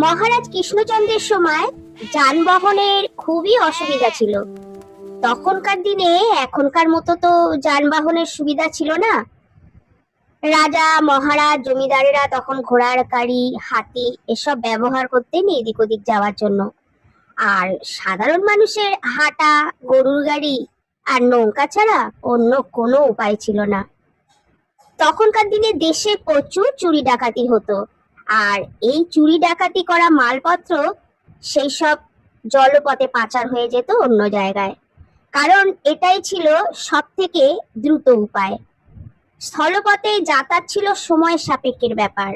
মহারাজ কৃষ্ণচন্দ্রের সময় যানবাহনের খুবই অসুবিধা ছিল। তখনকার দিনে এখনকার মতো তো যানবাহনের সুবিধা ছিল না। রাজা মহারাজ জমিদারেরা তখন ঘোড়ার গাড়ি, হাতি এসব ব্যবহার করতেন এদিক ওদিক যাওয়ার জন্য। আর সাধারণ মানুষের হাঁটা, গরুর গাড়ি আর নৌকা ছাড়া অন্য কোনো উপায় ছিল না। তখনকার দিনে দেশে প্রচুর চুরি ডাকাতি হতো, আর এই চুরি ডাকাতি করা মালপত্র সেই সব জলপথে পাচার হয়ে যেত অন্য জায়গায়, কারণ এটাই ছিল সব থেকে দ্রুত উপায়। স্থলপথে যাতায়াত ছিল সময় সাপেক্ষের ব্যাপার।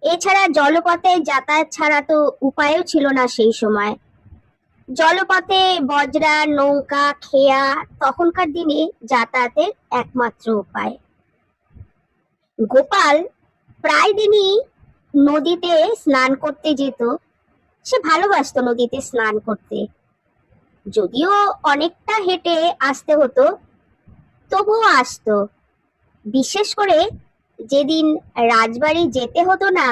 এছাড়া জলপথে যাতায়াত ছাড়া তো উপায়ও ছিল না সেই সময়। জলপথে বজরা, নৌকা, খেয়া তখনকার দিনে যাতায়াতের একমাত্র উপায়। গোপাল প্রায় দিনই নদীতে স্নান করতে যেত। সে ভালোবাসতো নদীতে স্নান করতে, যদিও অনেকটা হেঁটে আসতে হতো, তবুও আসতো। বিশেষ করে যেদিন রাজবাড়ি যেতে হতো না,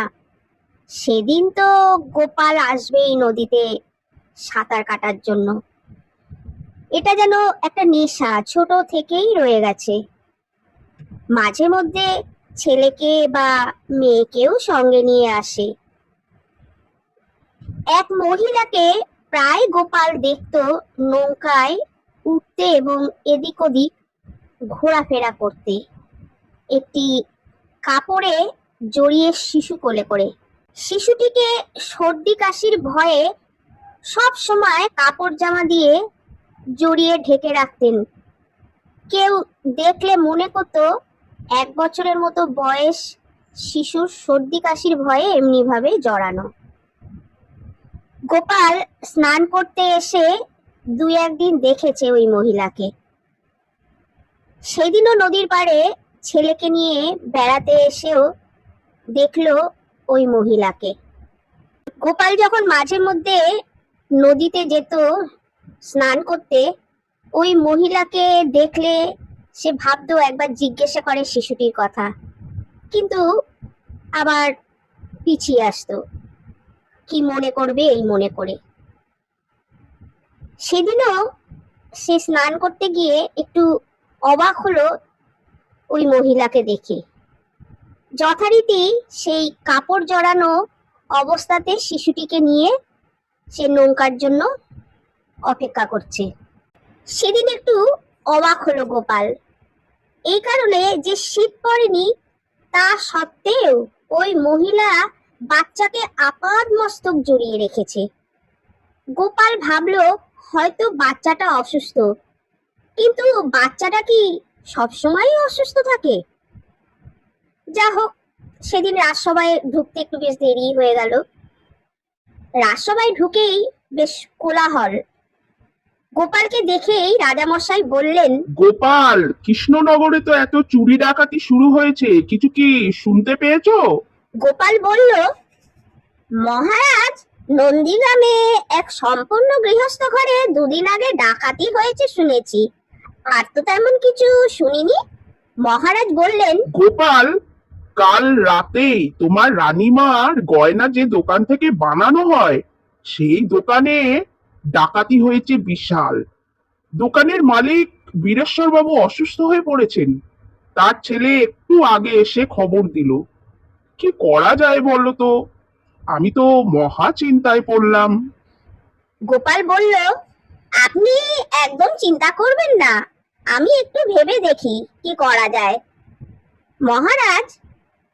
সেদিন তো গোপাল আসবেই নদীতে সাঁতার কাটার জন্য। এটা যেন একটা নেশা ছোট থেকেই রয়ে গেছে। মাঝে মধ্যে ছেলেকে বা মেয়েকেও সঙ্গে নিয়ে আসে। এক মহিলাকে প্রায় গোপাল দেখতো নৌকায় উঠতে এবং এদিক ওদিক ঘোরাফেরা করতে, একটি কাপড়ে জড়িয়ে শিশু কোলে করে। শিশুটিকে সর্দি কাশির ভয়ে সব সময় কাপড় জামা দিয়ে জড়িয়ে ঢেকে রাখতেন। কেউ দেখলে মনে করতো 1 বছরের মতো বয়স শিশুর সর্দি কাশির ভয়ে এমনি ভাবে জড়ানো। গোপাল স্নান করতে এসে 2-1 দিন দেখেছে ওই মহিলাকে। সেদিনও নদীর পাড়ে ছেলেকে নিয়ে বেড়াতে এসেও দেখলো ওই মহিলাকে। গোপাল যখন মাঝে মধ্যে নদীতে যেত স্নান করতে, ওই মহিলাকে দেখলে সে ভাবতো, একবার জিজ্ঞাসা করে শিশুটির কথা, কিন্তু আবার পিছিয়ে আসতো, কি মনে করবে এই মনে করে। সেদিনও সে স্নান করতে গিয়ে একটু অবাক হলো ওই মহিলাকে দেখে। যথারীতি সেই কাপড় জড়ানো অবস্থাতে শিশুটিকে নিয়ে সে নৌকার জন্য অপেক্ষা করছে। সেদিন একটু অবাক হলো গোপাল, এই কারণে যে শীত পড়েনি তা সত্ত্বেও ওই মহিলা বাচ্চাকে আপাদ মস্তক জড়িয়ে রেখেছে। গোপাল ভাবলো হয়তো বাচ্চাটা অসুস্থ, কিন্তু বাচ্চাটা কি সবসময় অসুস্থ থাকে? যা হোক, সেদিন রাজসভায় ঢুকতে একটু বেশ দেরি হয়ে গেল। রাজসভায় ঢুকেই বেশ কোলাহল। গোপালকে দেখেই রাজামশাই বললেন, গোপাল, কৃষ্ণনগরে তো এত চুরি ডাকাতি শুরু হয়েছে, কিছু কি শুনতে পেয়েছো? গোপাল বলল, মহারাজ, নন্দীগ্রামে এক সম্পূর্ণ গৃহস্থ ঘরে 2 দিন আগে ডাকাতি হয়েছে শুনেছি, আর তো তেমন কিছু শুনিনি। মহারাজ বললেন, গোপাল, কাল রাতেই তোমার রানীমার গয়না যে দোকান থেকে বানানো হয়, সেই দোকানে ডাকাতি হয়েছে বিশাল। দোকানের মালিক বীরেশ্বর বাবু অসুস্থ হয়ে পড়েছেন। তার ছেলে একটু আগে এসে খবর দিল। কি করা যায় বলো তো? আমি তো মহা চিন্তায় পড়লাম। গোপাল বলল, আপনি একদম চিন্তা করবেন না, আমি একটু ভেবে দেখি কি করা যায়। মহারাজ,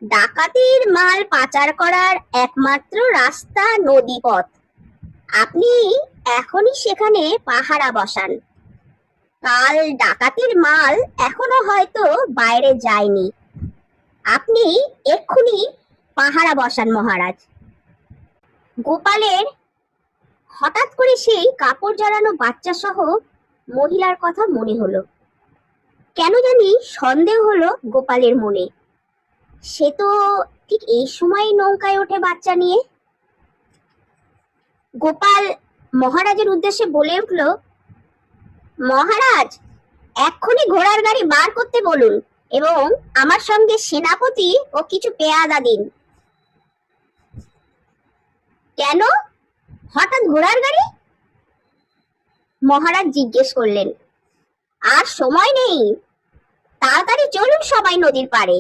ডাকাতির মাল পাচার করার একমাত্র রাস্তা নদীপথ। আপনি এখনই সেখানে পাহারা বসান। কাল ডাকাতির মাল এখনো হয়তো বাইরে যায়নি, আপনি এক্ষুনি পাহারা বসান মহারাজ। গোপালের হঠাৎ করে সেই কাপড় জড়ানো বাচ্চা সহ মহিলার কথা মনে হলো। কেন জানি সন্দেহ হলো গোপালের মনে। সে তো ঠিক এই সময় নৌকায় ওঠে বাচ্চা নিয়ে। গোপাল মহারাজের উদ্দেশ্যে বলে উঠল, মহারাজ, এক্ষুনি ঘোড়ার গাড়ি বার করতে বলুন এবং আমার সঙ্গে সেনাপতি ও কিছু পেয়াদা দিন। কেন? হঠাৎ ঘোড়ার গাড়ি? মহারাজ জিজ্ঞেস করলেন। আর সময় নেই, তাড়াতাড়ি চলুন সবাই নদীর পাড়ে।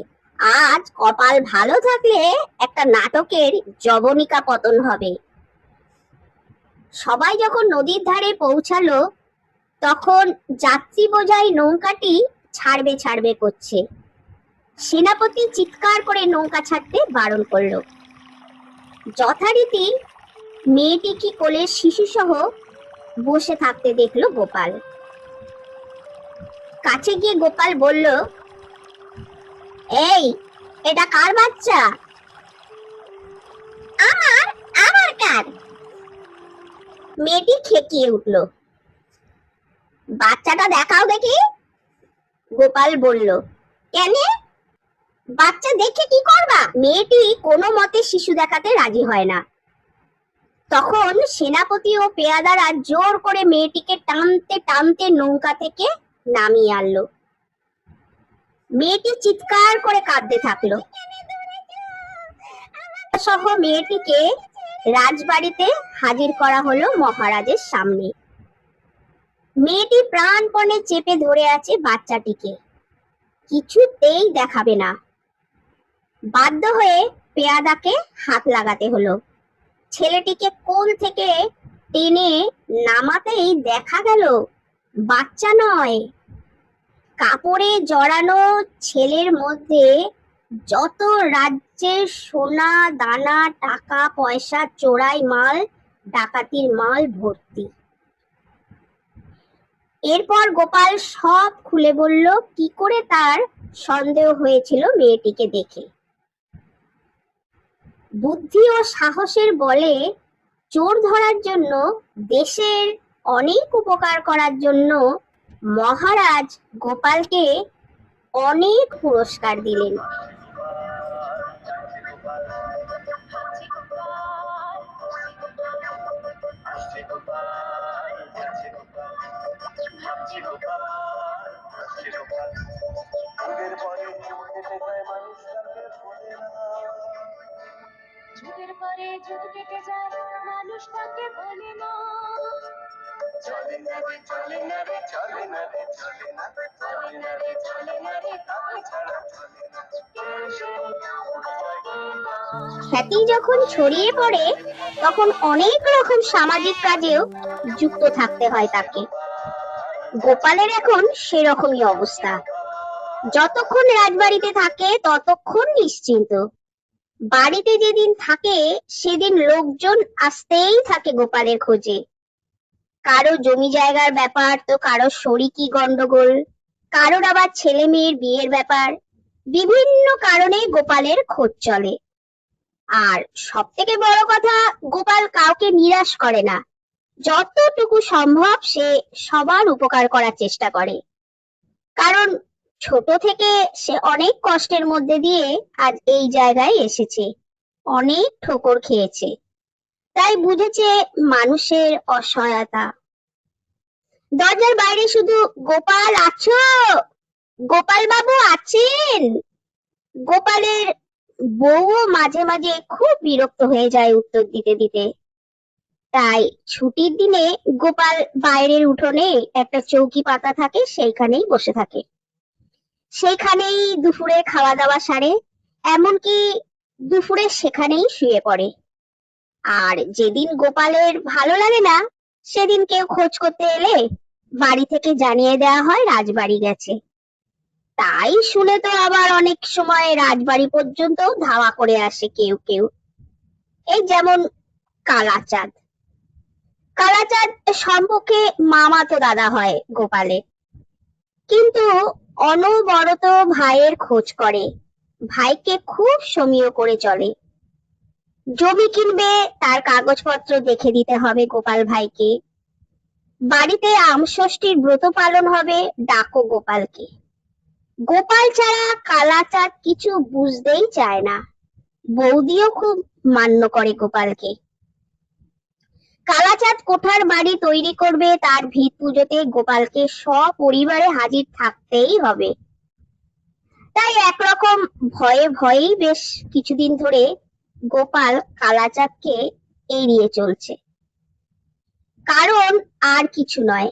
আজ কপাল ভালো থাকলে একটা নাটকের যবনিকা পতন হবে। সবাই যখন নদীর ধারে পৌঁছালো তখন যাত্রী বোঝাই নৌকাটি ছাড়বে ছাড়বে করছে। সেনাপতি চিৎকার করে নৌকা ছাড়তে বারণ করলো। যথারীতি মেয়েটিকে কোলে শিশু সহ বসে থাকতে দেখলো গোপাল। কাছে গিয়ে গোপাল বলল, এই, এটা কার বাচ্চা? আমার। আমার কার? মেয়েটি খেকিয়ে উঠল। বাচ্চাটা দেখাও দেখি। গোপাল বলল। কেন? বাচ্চা দেখে কি করবা? মেয়েটি কোনো মতে শিশু দেখাতে রাজি হয় না। তখন সেনাপতি ও পেয়াদারা জোর করে মেয়েটিকে টানতে টানতে নৌকা থেকে নামিয়ে আনলো। মেয়েটি চিৎকার করে কাঁদতে থাকলো। সহ মেয়েটিকে রাজবাড়িতে হাজির করা হলো মহারাজের সামনে। মেয়েটি প্রাণপণে চেপে ধরে আছে বাচ্চাটিকে, কিছুতেই দেখাবে না। বাধ্য হয়ে পেয়াদাকে হাত লাগাতে হলো। ছেলেটিকে কোল থেকে টেনে নামাতেই দেখা গেল বাচ্চা নয়, কাপড়ে জড়ানো ছেলের মধ্যে যত রাজ্যের সোনা দানা টাকা পয়সা চোরাই মাল ডাকাতির মাল ভর্তি। এরপর গোপাল সব খুলে বলল কি করে তার সন্দেহ হয়েছিল মেয়েটিকে দেখে। বুদ্ধি ও সাহসের বলে চোর ধরার জন্য, দেশের অনেক উপকার করার জন্য মহারাজ গোপালকে অনেক পুরস্কার দিলেন। যুগের পরে যুগ কেটে যায়, মানুষ তাকে বলে না। চলে না রে, চলে না রে, চলে না রে, চলে না রে, চলে না রে, চলে না রে, তাকে ছাড়া চলে না। খ্যাতি যখন ছড়িয়ে পড়ে তখন অনেক রকম সামাজিক কাজেও যুক্ত থাকতে হয় তাকে। গোপালের এখন সেরকমই অবস্থা। যতক্ষণ রাজবাড়িতে থাকে ততক্ষণ নিশ্চিন্ত। বাড়িতে যেদিন থাকে সেদিন লোকজন আসতেই থাকে গোপালের খোঁজে। কারো জমি জায়গার ব্যাপার, তো কারো শরিকি গন্ডগোল, কারোর আবার ছেলে মেয়ের বিয়ের ব্যাপার। বিভিন্ন কারণে গোপালের খোঁজ চলে। আর সব থেকে বড় কথা, গোপাল কাউকে নিরাশ করে না। যতটুকু সম্ভব সে সবার উপকার করার চেষ্টা করে। কারণ ছোট থেকে সে অনেক কষ্টের মধ্যে দিয়ে আজ এই জায়গায় এসেছে, অনেক ঠোকর খেয়েছে, তাই বুঝেছে মানুষের অসহায়তা। দরজার বাইরে শুধু গোপাল আছো, গোপাল বাবু আছেন। গোপালের বউও মাঝে মাঝে খুব বিরক্ত হয়ে যায় উত্তর দিতে দিতে। তাই ছুটির দিনে গোপাল বাইরের উঠোনে একটা চৌকি পাতা থাকে, সেইখানেই বসে থাকে। সেইখানেই দুপুরে খাওয়া দাওয়া সারে, এমনকি দুপুরে সেখানেই শুয়ে পড়ে। আর যেদিন গোপালের ভালো লাগে না, সেদিন কেউ খোঁজ করতে এলে বাড়ি থেকে জানিয়ে দেওয়া হয় রাজবাড়ি গেছে। তাই শুনে তো আবার অনেক সময় রাজবাড়ি পর্যন্ত ধাওয়া করে আসে কেউ কেউ। এই যেমন কালাচাঁদ। কালাচাঁদ সম্পর্কে মামাতো দাদা হয় গোপালের, কিন্তু অনবরত ভাইয়ের খোঁজ করে, ভাইকে খুব সমীহ করে চলে। জমি কিনবে, তার কাগজপত্র দেখে দিতে হবে গোপাল ভাইকে। বাড়িতে আমষষ্ঠীর ব্রত পালন হবে, ডাকো গোপালকে। গোপাল ছাড়া কালাচাঁদ কিছু বুঝতেই চায় না। বৌদিও খুব মান্য করে গোপালকে। কালাচাঁদ কোঠার বাড়ি তৈরি করবে, তার ভিত পুজোতে গোপালকে সপরিবারে হাজির থাকতেই হবে। তাই একরকম ভয়ে ভয়েই বেশ কিছুদিন ধরে গোপাল কালাচাঁদকে এড়িয়ে চলছে। কারণ আর কিছু নয়,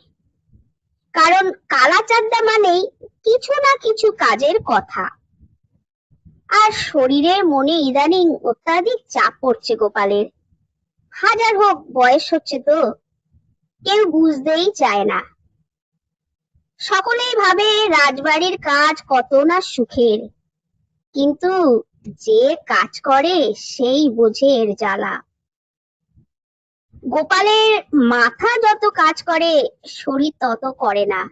কারণ কালাচাঁদা মানেই কিছু না কিছু কাজের কথা। আর শরীরে মনে ইদানিং অত্যাধিক চাপ পড়ছে গোপালের। হাজার হোক বয়স হচ্ছে তো, কেউ বুঝতেই চায় না। সকলেই ভাবে রাজবাড়ির কাজ কত না সুখের, কিন্তু যে কাজ করে সেই বোঝে এর জ্বালা। গোপালের মাথা যত কাজ করে শরীর তত করে না,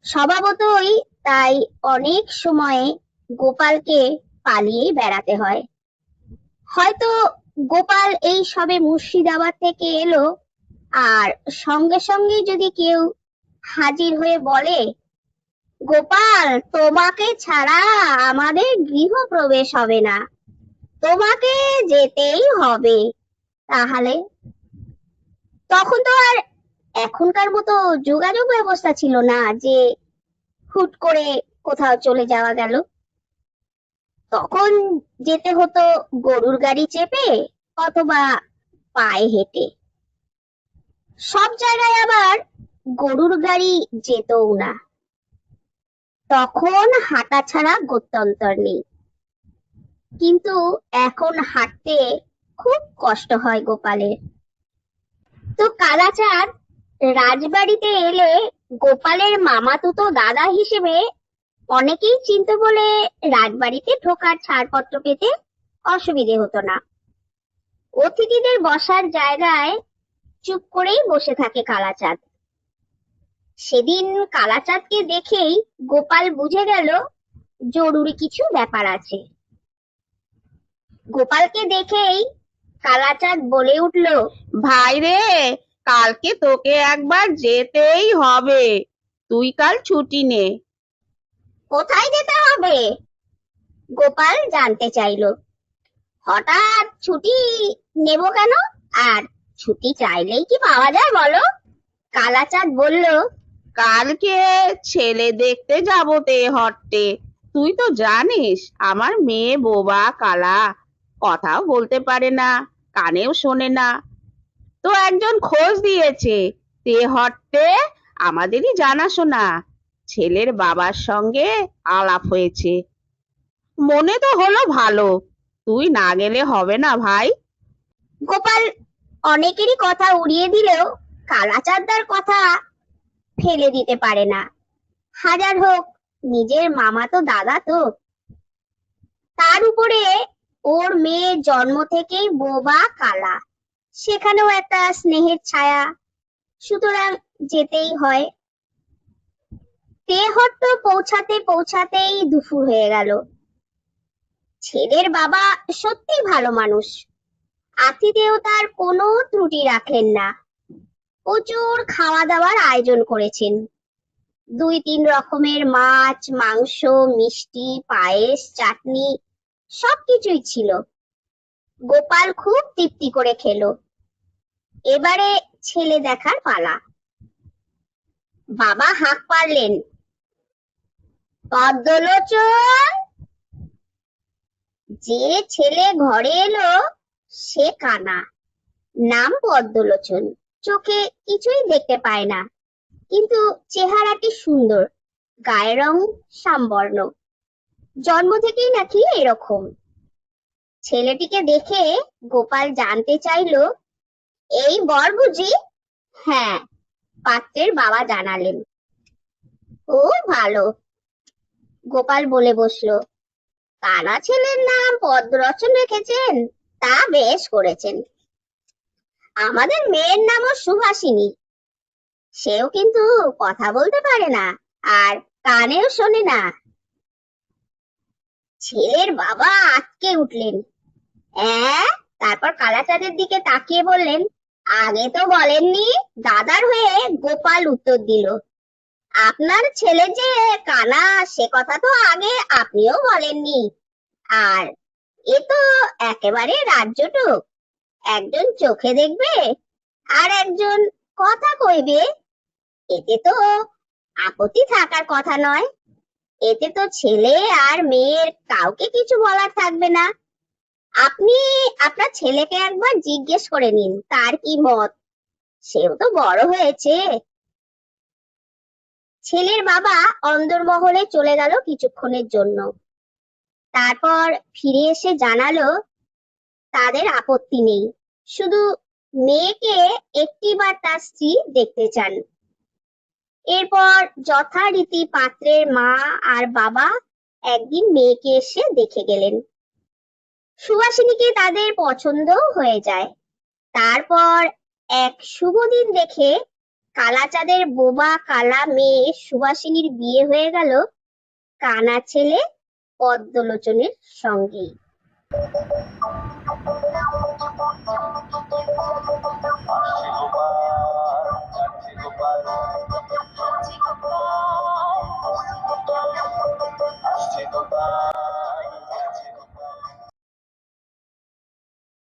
স্বভাবতই। তাই অনেক সময়ে গোপালকে পালিয়েই বেড়াতে হয়। হয়তো গোপাল এই সবে মুর্শিদাবাদ থেকে এলো, আর সঙ্গে সঙ্গে যদি কেউ হাজির হয়ে বলে, গোপাল তোমাকে ছাড়া আমাদের গৃহপ্রবেশ হবে না, তোমাকে যেতেই হবে, তাহলে? তখন তো আর এখনকার মতো যোগাযোগ ব্যবস্থা ছিল না যে হুট করে কোথাও চলে যাওয়া গেল। তখন যেতে হতো গরুর গাড়ি চেপে অথবা পায়ে হেঁটে। সব জায়গায় আবার গরুর গাড়ি যেতও না, তখন হাঁটা ছাড়া গত্যন্তর নেই। কিন্তু এখন হাঁটতে খুব কষ্ট হয় গোপালের। তো কালাচাঁদ রাজবাড়িতে এলে গোপালের মামাতুতো দাদা হিসেবে অনেকেই চিনতো বলে রাজবাড়িতে ঢোকার ছাড়পত্র পেতে অসুবিধে হতো না। অতিথিদের বসার জায়গায় চুপ করেই বসে থাকে কালাচাঁদ। সেদিন কালাচাঁদকে দেখেই গোপাল বুঝে গেল জরুরি কিছু ব্যাপার আছে। গোপালকে দেখেই কালাচাঁদ বলে উঠল, ভাই রে, কালকে তোকে একবার যেতেই হবে। তুই কাল ছুটি নে। কোথায় যেতে হবে? গোপাল জানতে চাইলো। হঠাৎ ছুটি নেব কেন? আর ছুটি চাইলেই কি পাওয়া যায় বলো? কালাচাঁদ বলল, কালকে ছেলে দেখতে যাবো তে হট্টে। তুই তো জানিস আমার মেয়ে বোবা কালা, কথাও বলতে পারে না, কানেও শোনে না। তো একজন খোঁজ দিয়েছে তে হট্টে, আমাদেরই জানাশোনা। ছেলের বাবার সঙ্গে আলাপ হয়েছে, মনে তো হলো ভালো। তুই না গেলে হবে না ভাই। গোপাল অনেকেরই কথা উড়িয়ে দিলেও কালাচাঁদার কথা ফেলে দিতে পারে না। হাজার হোক নিজের মামাতো দাদা তো। তার উপরে ওর মেয়ে জন্ম থেকেই বোবা কালা, সেখানেও একটা স্নেহের ছায়া, সুতরাং যেতেই হয়। তেহট্ট পৌঁছাতে পৌঁছাতেই দুপুর হয়ে গেল। ছেলের বাবা সত্যি ভালো মানুষ, আতিথেয়তার কোনো ত্রুটি রাখলেন না। প্রচুর খাওয়া দাওয়ার আয়োজন করেছেন। 2-3 রকমের মাছ, মাংস, মিষ্টি, পায়েস, চাটনি সবকিছুই ছিল। গোপাল খুব তৃপ্তি করে খেলো। এবারে ছেলে দেখার পালা। বাবা হাঁক পারলেন, পদ্মলোচন। যে ছেলে ঘরে এলো সে কানা, নাম পদ্মলোচন। চোখে কিছুই দেখতে পায় না, কিন্তু চেহারাটি সুন্দর, গায়ের রং শ্যামবর্ণ, জন্ম থেকেই নাকি এরকম। ছেলেটিকে দেখে গোপাল জানতে চাইলো, এই বর বুঝি? হ্যাঁ, পাত্রের বাবা জানালেন। ও ভালো, গোপাল বলে বসলো। কানা ছেলের নাম পদ্মলোচন রেখেছেন, তা বেশ করেছেন। আমাদের মেয়ের নামও সুভাষিনী, সেও কিন্তু কথা বলতে পারে না, আর কানেও শোনে না। ছেলের বাবা আঁতকে উঠলেন। তারপর কালাচাঁদের দিকে তাকিয়ে বললেন, আগে তো বলেননি। দাদার হয়ে গোপাল উত্তর দিল, আপনার ছেলে যে কানা সে কথা তো আগে আপনিও বলেননি। আর এ তো একেবারে রাজ্যটুক, একজন চোখে দেখবে আর একজন কথা কইবে, এতে তো আপত্তি থাকার কথা নয়। এতে তো ছেলে আর মেয়ের কাউকে কিছু বলার থাকবে না। আপনি আপনার ছেলেকে একবার জিজ্ঞেস করে নিন তার কি মত, সেও তো বড় হয়েছে। ছেলের বাবা অন্দরমহলে চলে গেল কিছুক্ষণের জন্য। তারপর ফিরে এসে জানালো তাদের আপত্তি নেই, শুধু মেয়েকে একটিবার তার স্ত্রী দেখতে চান। এরপর যথারীতি পাত্রের মা আর বাবা একদিন মেয়েকে এসে দেখে গেলেন। সুভাষিনীকে তাদের পছন্দ হয়ে যায়। তারপর এক শুভ দিন দেখে কালাচাঁদের বোবা কালা মেয়ে সুভাষিনীর বিয়ে হয়ে গেল কানা ছেলে পদ্মলোচনের সঙ্গেই।